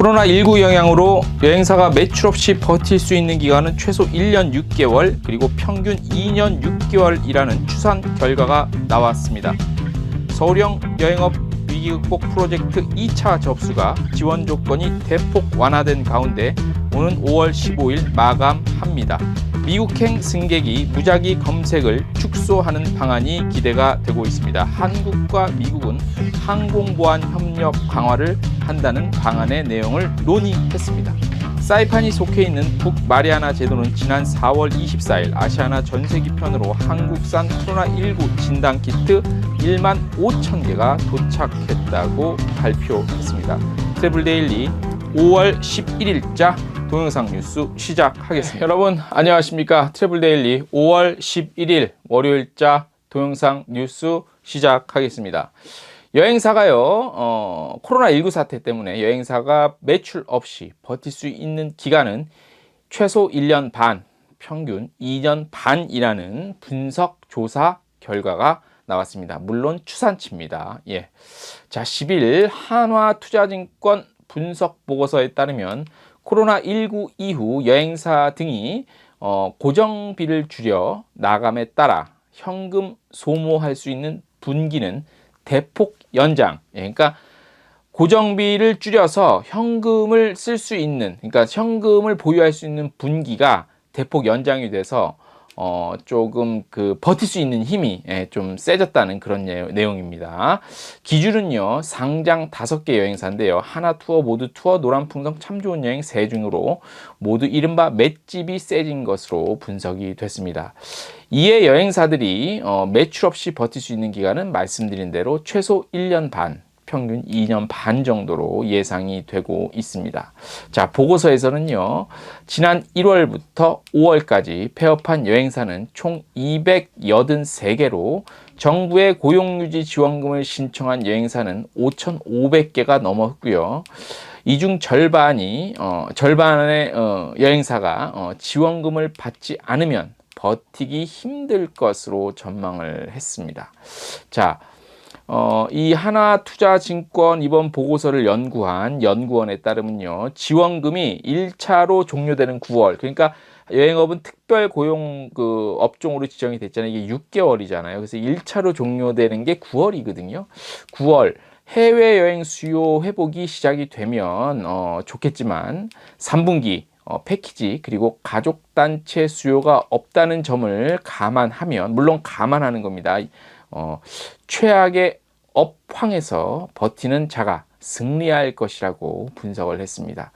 코로나19 영향으로 여행사가 매출 없이 버틸 수 있는 기간은 최소 1년 6개월 그리고 평균 2년 6개월이라는 추산 결과가 나왔습니다. 서울형 여행업 위기 극복 프로젝트 2차 접수가 지원 조건이 대폭 완화된 가운데 오는 5월 15일 마감합니다. 미국행 승객이 무작위 검색을 축소하는 방안이 기대가 되고 있습니다. 한국과 미국은 항공보안 협력 강화를 한다는 방안의 내용을 논의했습니다. 사이판이 속해 있는 북마리아나 제도는 지난 4월 24일 아시아나 전세기편으로 한국산 코로나19 진단키트 1만 5천 개가 도착했다고 발표했습니다. 트래블데일리 5월 11일자 동영상 뉴스 시작하겠습니다. 여러분 안녕하십니까? 트래블데일리 5월 11일 월요일자 동영상 뉴스 시작하겠습니다. 여행사가요, 코로나19 사태 때문에 여행사가 매출 없이 버틸 수 있는 기간은 최소 1년 반, 평균 2년 반이라는 분석 조사 결과가 나왔습니다. 물론 추산치입니다. 예. 자, 10일 한화투자증권 분석 보고서에 따르면 코로나19 이후 여행사 등이 고정비를 줄여 나감에 따라 현금 소모할 수 있는 분기는 대폭 연장. 그러니까 고정비를 줄여서 현금을 쓸 수 있는, 그러니까 현금을 보유할 수 있는 분기가 대폭 연장이 돼서 조금 버틸 수 있는 힘이 좀 세졌다는 그런 내용입니다. 기준은요, 상장 5개 여행사인데요. 하나투어, 모두투어, 노란풍성, 참 좋은 여행 세 중으로 모두 이른바 맷집이 세진 것으로 분석이 됐습니다. 이에 여행사들이 매출 없이 버틸 수 있는 기간은 말씀드린 대로 최소 1년 반, 평균 2년 반 정도로 예상이 되고 있습니다. 자, 보고서에서는요, 지난 1월부터 5월까지 폐업한 여행사는 총 283개로 정부의 고용유지 지원금을 신청한 여행사는 5,500개가 넘었고요. 이 중 절반의 여행사가 지원금을 받지 않으면 버티기 힘들 것으로 전망을 했습니다. 자, 이 하나투자증권 이번 보고서를 연구한 연구원에 따르면요, 지원금이 1차로 종료되는 9월, 그러니까 여행업은 특별 고용 업종으로 지정이 됐잖아요. 이게 6개월이잖아요. 그래서 1차로 종료되는 게 9월이거든요. 9월 해외여행 수요 회복이 시작이 되면 좋겠지만 3분기 패키지 그리고 가족단체 수요가 없다는 점을 감안하면, 물론 감안하는 겁니다. 최악의 업황에서 버티는 자가 승리할 것이라고 분석을 했습니다.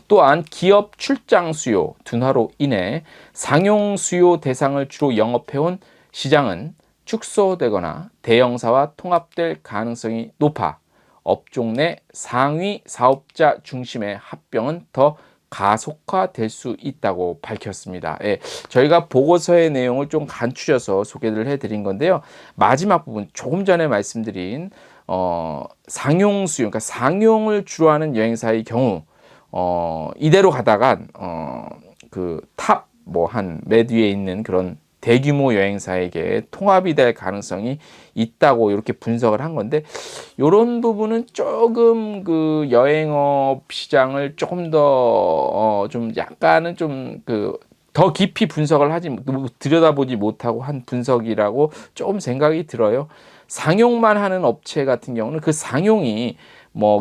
또한 기업 출장 수요 둔화로 인해 상용 수요 대상을 주로 영업해온 시장은 축소되거나 대형사와 통합될 가능성이 높아 업종 내 상위 사업자 중심의 합병은 더 가속화될 수 있다고 밝혔습니다. 예, 저희가 보고서의 내용을 좀 간추려서 소개를 해드린 건데요. 마지막 부분, 조금 전에 말씀드린 상용 수요, 그러니까 상용을 주로 하는 여행사의 경우 이대로 가다가 탑 한 맨 위에 있는 그런 대규모 여행사에게 통합이 될 가능성이 있다고 이렇게 분석을 한 건데, 이런 부분은 조금 여행업 시장을 조금 더 좀 약간은 좀 더 깊이 분석을 들여다보지 못하고 한 분석이라고 조금 생각이 들어요. 상용만 하는 업체 같은 경우는 그 상용이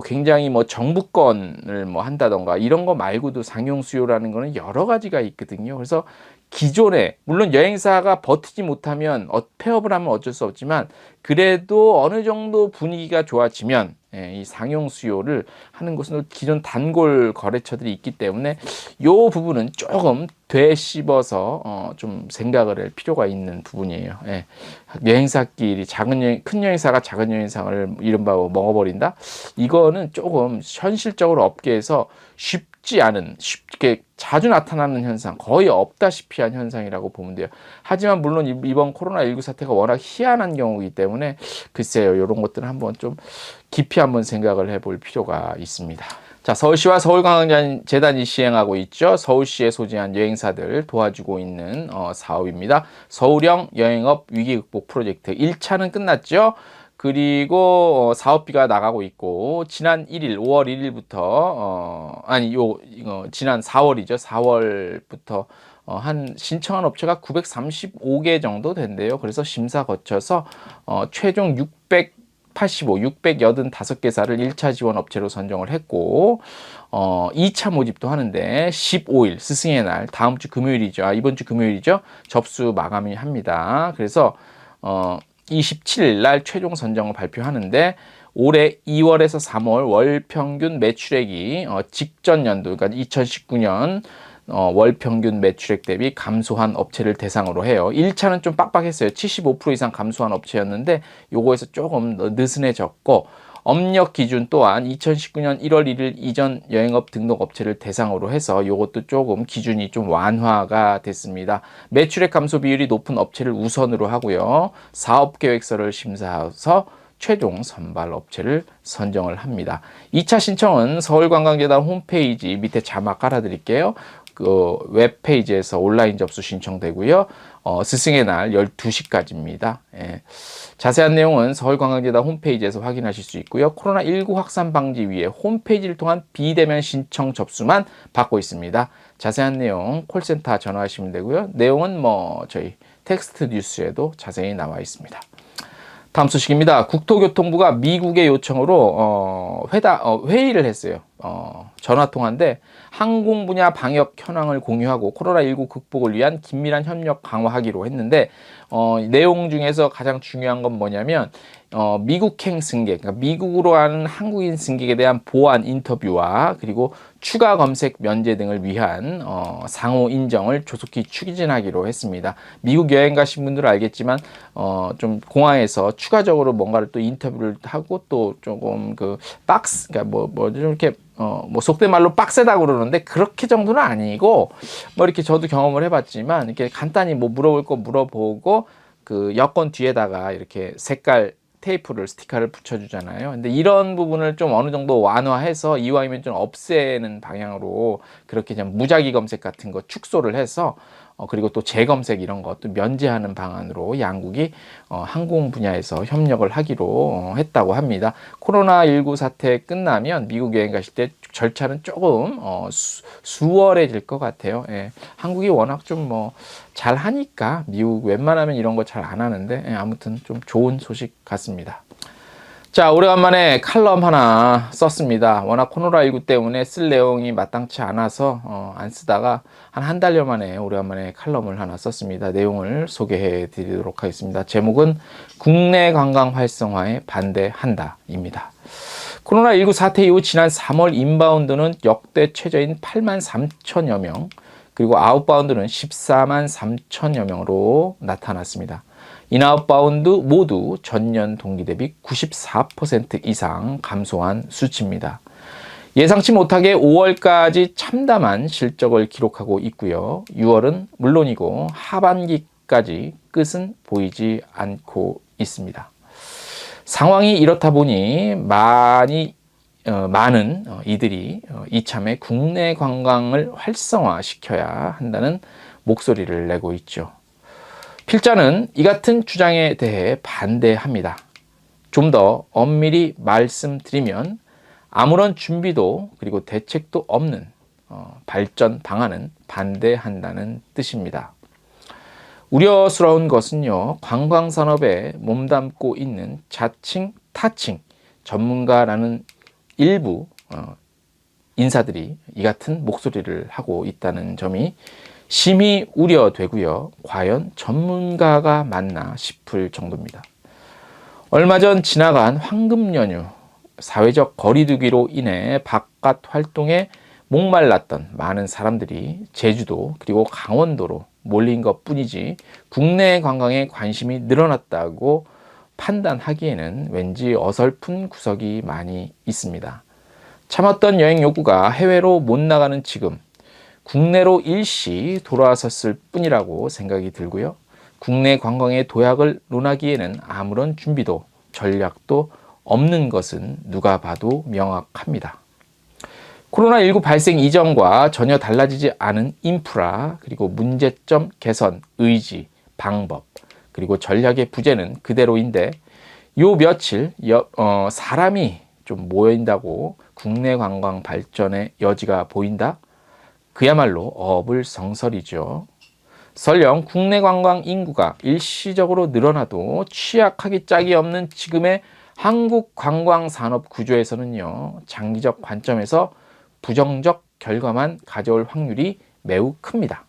굉장히 정부권을 한다던가 이런 거 말고도 상용 수요라는 거는 여러 가지가 있거든요. 그래서 기존에, 물론 여행사가 버티지 못하면 폐업을 하면 어쩔 수 없지만, 그래도 어느 정도 분위기가 좋아지면 이 상용 수요를 하는 곳은 기존 단골 거래처들이 있기 때문에 이 부분은 조금 되씹어서 좀 생각을 할 필요가 있는 부분이에요. 예. 여행사끼리 큰 여행사가 작은 여행사를 이른바 먹어버린다? 이거는 조금 현실적으로 업계에서 쉽지 않은, 쉽게 자주 나타나는 현상, 거의 없다시피 한 현상이라고 보면 돼요. 하지만 물론 이번 코로나19 사태가 워낙 희한한 경우이기 때문에 글쎄요, 이런 것들은 한번 좀 깊이 한번 생각을 해볼 필요가 있습니다. 자, 서울시와 서울관광재단이 시행하고 있죠. 서울시에 소재한 여행사들 도와주고 있는 사업입니다. 서울형 여행업 위기 극복 프로젝트 1차는 끝났죠. 그리고 사업비가 나가고 있고 지난 1일 5월 1일부터 이거 지난 4월이죠. 4월부터 한 신청한 업체가 935개 정도 된대요. 그래서 심사 거쳐서 최종 685개사를 1차 지원 업체로 선정을 했고 2차 모집도 하는데 15일 스승의 날 다음 주 금요일이죠. 이번 주 금요일이죠. 접수 마감이 합니다. 그래서 27일 날 최종 선정을 발표하는데 올해 2월에서 3월 월 평균 매출액이 직전 연도 그러니까 2019년 월 평균 매출액 대비 감소한 업체를 대상으로 해요. 1차는 좀 빡빡했어요. 75% 이상 감소한 업체였는데 요거에서 조금 느슨해졌고 업력 기준 또한 2019년 1월 1일 이전 여행업 등록 업체를 대상으로 해서 요것도 조금 기준이 좀 완화가 됐습니다. 매출액 감소 비율이 높은 업체를 우선으로 하고요. 사업계획서를 심사해서 최종 선발 업체를 선정을 합니다. 2차 신청은 서울관광재단 홈페이지 밑에 자막 깔아드릴게요. 그 웹페이지에서 온라인 접수 신청되고요. 스승의 날 12시까지입니다. 예. 자세한 내용은 서울관광재단 홈페이지에서 확인하실 수 있고요. 코로나19 확산 방지 위해 홈페이지를 통한 비대면 신청 접수만 받고 있습니다. 자세한 내용 콜센터 전화하시면 되고요. 내용은 저희 텍스트 뉴스에도 자세히 나와 있습니다. 다음 소식입니다. 국토교통부가 미국의 요청으로 회의를 했어요. 전화통화인데 항공 분야 방역 현황을 공유하고 코로나19 극복을 위한 긴밀한 협력 강화하기로 했는데 내용 중에서 가장 중요한 건 뭐냐면 미국행 승객, 그러니까 미국으로 가는 한국인 승객에 대한 보안 인터뷰와 그리고 추가 검색 면제 등을 위한 상호 인정을 조속히 추진하기로 했습니다. 미국 여행 가신 분들은 알겠지만 좀 공항에서 추가적으로 뭔가를 또 인터뷰를 하고 또 조금 그 그러니까 좀 이렇게 속된 말로 빡세다고 그러는데 그렇게 정도는 아니고 이렇게 저도 경험을 해봤지만 이렇게 간단히 물어볼 거 물어보고 그 여권 뒤에다가 이렇게 색깔 테이프를 스티커를 붙여주잖아요. 근데 이런 부분을 좀 어느 정도 완화해서 이왕이면 좀 없애는 방향으로 그렇게 좀 무작위 검색 같은 거 축소를 해서 그리고 또 재검색 이런 것도 면제하는 방안으로 양국이 항공 분야에서 협력을 하기로 했다고 합니다. 코로나19 사태 끝나면 미국 여행 가실 때 절차는 조금 수월해질 것 같아요. 예. 한국이 워낙 좀 잘 하니까 미국 웬만하면 이런 거 잘 안 하는데 아무튼 좀 좋은 소식 같습니다. 자, 오래간만에 칼럼 하나 썼습니다. 워낙 코로나19 때문에 쓸 내용이 마땅치 않아서 안 쓰다가 한 달여 만에 오래간만에 칼럼을 하나 썼습니다. 내용을 소개해 드리도록 하겠습니다. 제목은 국내 관광 활성화에 반대한다입니다. 코로나19 사태 이후 지난 3월 인바운드는 역대 최저인 8만 3천여 명, 그리고 아웃바운드는 14만 3천여 명으로 나타났습니다. 인아웃바운드 모두 전년 동기 대비 94% 이상 감소한 수치입니다. 예상치 못하게 5월까지 참담한 실적을 기록하고 있고요. 6월은 물론이고 하반기까지 끝은 보이지 않고 있습니다. 상황이 이렇다 보니 많은 이들이 이참에 국내 관광을 활성화시켜야 한다는 목소리를 내고 있죠. 필자는 이 같은 주장에 대해 반대합니다. 좀 더 엄밀히 말씀드리면 아무런 준비도 그리고 대책도 없는 발전 방안은 반대한다는 뜻입니다. 우려스러운 것은요, 관광산업에 몸담고 있는 자칭 타칭 전문가라는 일부 인사들이 이 같은 목소리를 하고 있다는 점이 심히 우려되고요. 과연 전문가가 맞나 싶을 정도입니다. 얼마 전 지나간 황금 연휴, 사회적 거리두기로 인해 바깥 활동에 목말랐던 많은 사람들이 제주도 그리고 강원도로 몰린 것뿐이지 국내 관광에 관심이 늘어났다고 판단하기에는 왠지 어설픈 구석이 많이 있습니다. 참았던 여행 욕구가 해외로 못 나가는 지금 국내로 일시 돌아섰을 뿐이라고 생각이 들고요. 국내 관광의 도약을 논하기에는 아무런 준비도 전략도 없는 것은 누가 봐도 명확합니다. 코로나19 발생 이전과 전혀 달라지지 않은 인프라, 그리고 문제점 개선, 의지, 방법, 그리고 전략의 부재는 그대로인데 요 며칠 사람이 좀 모인다고 국내 관광 발전의 여지가 보인다? 그야말로 어불성설이죠. 설령 국내 관광 인구가 일시적으로 늘어나도 취약하기 짝이 없는 지금의 한국 관광 산업 구조에서는요, 장기적 관점에서 부정적 결과만 가져올 확률이 매우 큽니다.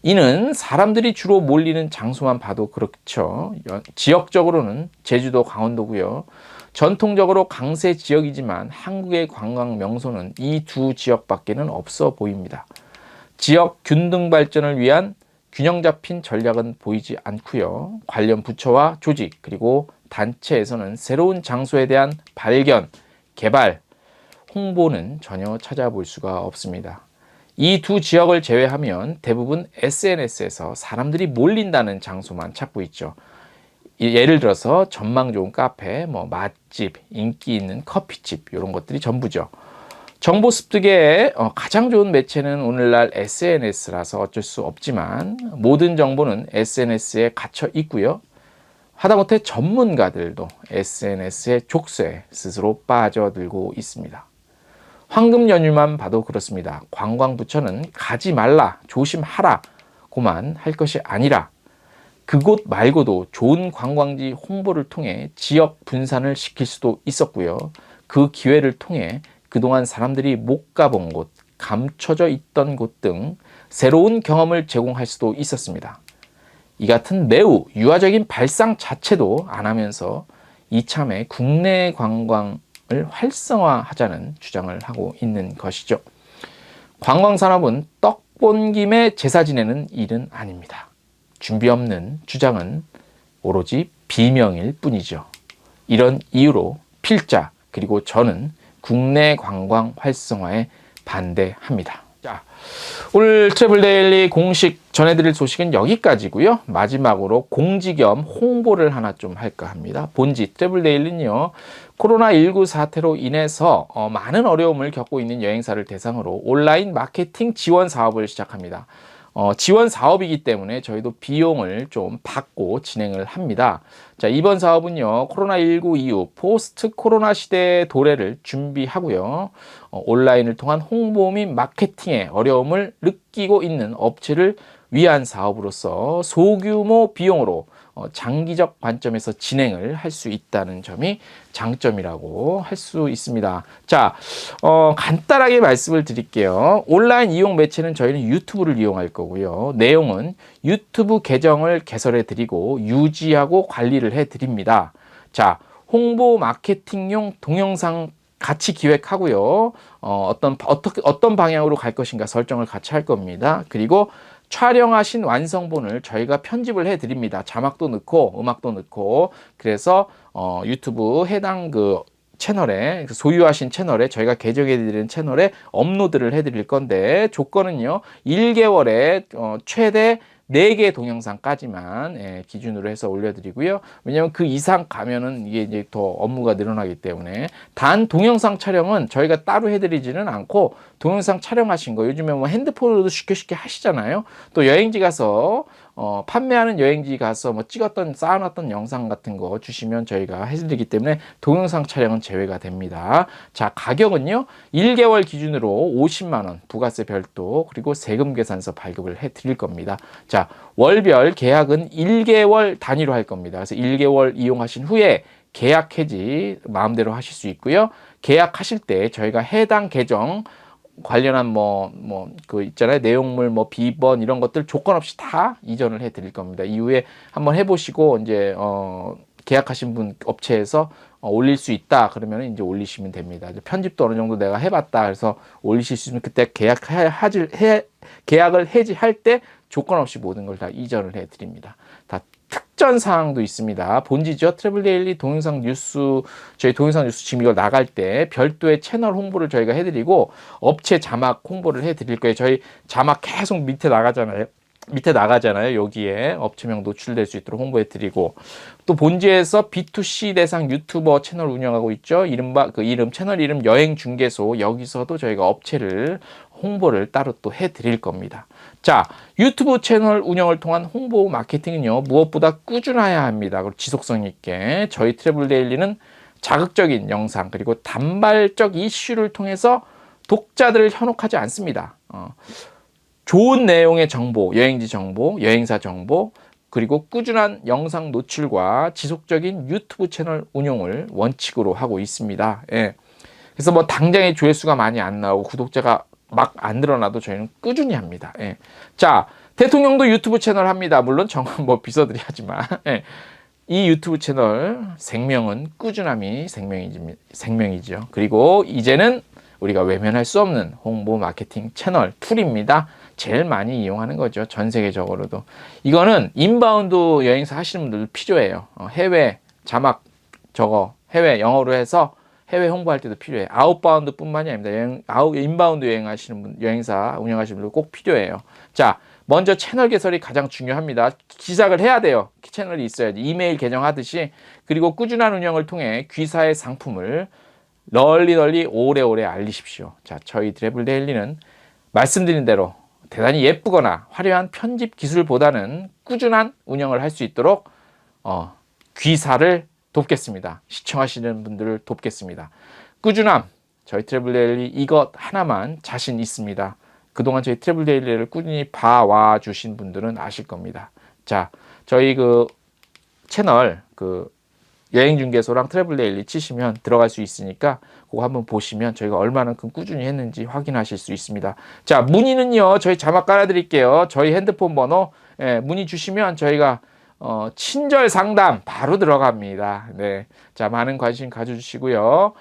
이는 사람들이 주로 몰리는 장소만 봐도 그렇죠. 지역적으로는 제주도, 강원도고요. 전통적으로 강세 지역이지만 한국의 관광 명소는 이 두 지역밖에는 없어 보입니다. 지역 균등 발전을 위한 균형 잡힌 전략은 보이지 않고요. 관련 부처와 조직 그리고 단체에서는 새로운 장소에 대한 발견, 개발, 홍보는 전혀 찾아볼 수가 없습니다. 이 두 지역을 제외하면 대부분 SNS에서 사람들이 몰린다는 장소만 찾고 있죠. 예를 들어서 전망 좋은 카페, 맛집, 인기 있는 커피집 이런 것들이 전부죠. 정보 습득에 가장 좋은 매체는 오늘날 SNS라서 어쩔 수 없지만 모든 정보는 SNS에 갇혀 있고요. 하다못해 전문가들도 SNS의 족쇄에 스스로 빠져들고 있습니다. 황금 연휴만 봐도 그렇습니다. 관광부처는 가지 말라, 조심하라 고만 할 것이 아니라 그곳 말고도 좋은 관광지 홍보를 통해 지역 분산을 시킬 수도 있었고요. 그 기회를 통해 그동안 사람들이 못 가본 곳, 감춰져 있던 곳 등 새로운 경험을 제공할 수도 있었습니다. 이 같은 매우 유화적인 발상 자체도 안 하면서 이참에 국내 관광을 활성화하자는 주장을 하고 있는 것이죠. 관광산업은 떡 본 김에 제사 지내는 일은 아닙니다. 준비 없는 주장은 오로지 비명일 뿐이죠. 이런 이유로 필자 그리고 저는 국내 관광 활성화에 반대합니다. 자, 오늘 트래블데일리 공식 전해드릴 소식은 여기까지고요. 마지막으로 공지 겸 홍보를 하나 좀 할까 합니다. 본지 트래블데일리는요, 코로나19 사태로 인해서 많은 어려움을 겪고 있는 여행사를 대상으로 온라인 마케팅 지원 사업을 시작합니다. 지원 사업이기 때문에 저희도 비용을 좀 받고 진행을 합니다. 자, 이번 사업은요, 코로나19 이후 포스트 코로나 시대의 도래를 준비하고요. 온라인을 통한 홍보 및 마케팅에 어려움을 느끼고 있는 업체를 위한 사업으로서 소규모 비용으로 장기적 관점에서 진행을 할 수 있다는 점이 장점이라고 할 수 있습니다. 자, 간단하게 말씀을 드릴게요. 온라인 이용 매체는 저희는 유튜브를 이용할 거고요. 내용은 유튜브 계정을 개설해 드리고 유지하고 관리를 해 드립니다. 자, 홍보 마케팅용 동영상 같이 기획하고요. 어떤 방향으로 갈 것인가 설정을 같이 할 겁니다. 그리고 촬영하신 완성본을 저희가 편집을 해 드립니다. 자막도 넣고 음악도 넣고. 그래서 유튜브 해당 그 채널에, 소유하신 채널에, 저희가 개정해 드리는 채널에 업로드를 해 드릴 건데, 조건은요 1개월에 최대 4개 동영상까지만 기준으로 해서 올려드리고요. 왜냐하면 그 이상 가면은 이게 이제 더 업무가 늘어나기 때문에. 단 동영상 촬영은 저희가 따로 해드리지는 않고, 동영상 촬영하신 거 요즘에 뭐 핸드폰으로도 쉽게 하시잖아요. 또 여행지 가서 판매하는 여행지 가서 뭐 찍었던 쌓아놨던 영상 같은 거 주시면 저희가 해드리기 때문에 동영상 촬영은 제외가 됩니다. 자, 가격은요 1개월 기준으로 50만 원 부가세 별도, 그리고 세금 계산서 발급을 해 드릴 겁니다. 자, 월별 계약은 1개월 단위로 할 겁니다. 그래서 1개월 이용하신 후에 계약 해지 마음대로 하실 수 있고요. 계약하실 때 저희가 해당 계정 관련한 그 있잖아요. 내용물 비번 이런 것들 조건 없이 다 이전을 해 드릴 겁니다. 이후에 한번 해보시고 이제 계약하신 분 업체에서 올릴 수 있다 그러면 이제 올리시면 됩니다. 편집도 어느 정도 내가 해봤다 그래서 올리실 수 있으면 그때 계약을 해지할 때 조건 없이 모든 걸 다 이전을 해 드립니다. 다 특전 사항도 있습니다. 본지죠. 트래블데일리 동영상 뉴스, 저희 동영상 뉴스 지금 이걸 나갈 때 별도의 채널 홍보를 저희가 해드리고 업체 자막 홍보를 해드릴 거예요. 저희 자막 계속 밑에 나가잖아요. 여기에 업체명 노출될 수 있도록 홍보해드리고, 또 본지에서 B2C 대상 유튜버 채널 운영하고 있죠. 채널 이름 여행중개소, 여기서도 저희가 업체를 홍보를 따로 또 해드릴 겁니다. 자, 유튜브 채널 운영을 통한 홍보 마케팅은요, 무엇보다 꾸준해야 합니다. 그리고 지속성 있게. 저희 트래블 데일리는 자극적인 영상, 그리고 단발적 이슈를 통해서 독자들을 현혹하지 않습니다. 좋은 내용의 정보, 여행지 정보, 여행사 정보, 그리고 꾸준한 영상 노출과 지속적인 유튜브 채널 운용을 원칙으로 하고 있습니다. 예. 그래서 뭐 당장의 조회수가 많이 안 나오고 구독자가 막 안 늘어나도 저희는 꾸준히 합니다. 예. 자, 대통령도 유튜브 채널 합니다. 물론 정은 뭐 비서들이 하지만. 예. 이 유튜브 채널 생명은 꾸준함이 생명이죠. 그리고 이제는 우리가 외면할 수 없는 홍보 마케팅 채널 툴입니다. 제일 많이 이용하는 거죠. 전 세계적으로도. 이거는 인바운드 여행사 하시는 분들 필요해요. 해외 자막 해외 영어로 해서 해외 홍보할 때도 필요해요. 아웃바운드 뿐만이 아닙니다. 인바운드 여행사 운영하시는 분들 꼭 필요해요. 자, 먼저 채널 개설이 가장 중요합니다. 시작을 해야 돼요. 채널이 있어야지. 이메일 계정하듯이. 그리고 꾸준한 운영을 통해 귀사의 상품을 널리 오래오래 알리십시오. 자, 저희 트래블 데일리는 말씀드린 대로 대단히 예쁘거나 화려한 편집 기술보다는 꾸준한 운영을 할 수 있도록 귀사를 돕겠습니다. 시청하시는 분들을 돕겠습니다. 꾸준함, 저희 트래블 데일리 이것 하나만 자신 있습니다. 그동안 저희 트래블 데일리를 꾸준히 봐와 주신 분들은 아실 겁니다. 자, 저희 그 채널 여행중개소랑 트래블 데일리 치시면 들어갈 수 있으니까 그거 한번 보시면 저희가 얼마만큼 꾸준히 했는지 확인하실 수 있습니다. 자, 문의는요, 저희 자막 깔아드릴게요. 저희 핸드폰 번호 문의 주시면 저희가 친절 상담 바로 들어갑니다. 네. 자, 많은 관심 가져주시고요.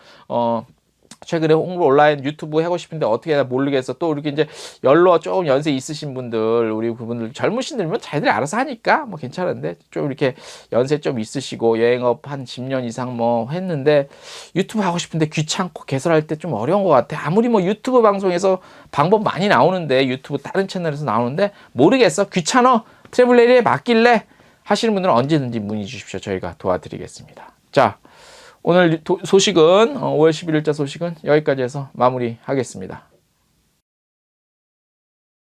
최근에 홍보 온라인 유튜브 하고 싶은데 어떻게 해야 모르겠어. 또 이렇게 이제 연로 조금 연세 있으신 분들, 우리 그분들 젊으신들면 자기들이 알아서 하니까 뭐 괜찮은데 좀 이렇게 연세 좀 있으시고 여행업 한 10년 이상 뭐 했는데 유튜브 하고 싶은데 귀찮고 개설할 때 좀 어려운 것 같아. 아무리 뭐 유튜브 방송에서 방법 많이 나오는데 유튜브 다른 채널에서 나오는데 모르겠어. 귀찮아. 트래블 데일리에 맡길래 하시는 분들은 언제든지 문의 주십시오. 저희가 도와드리겠습니다. 자, 오늘 소식은 5월 11일자 소식은 여기까지 해서 마무리하겠습니다.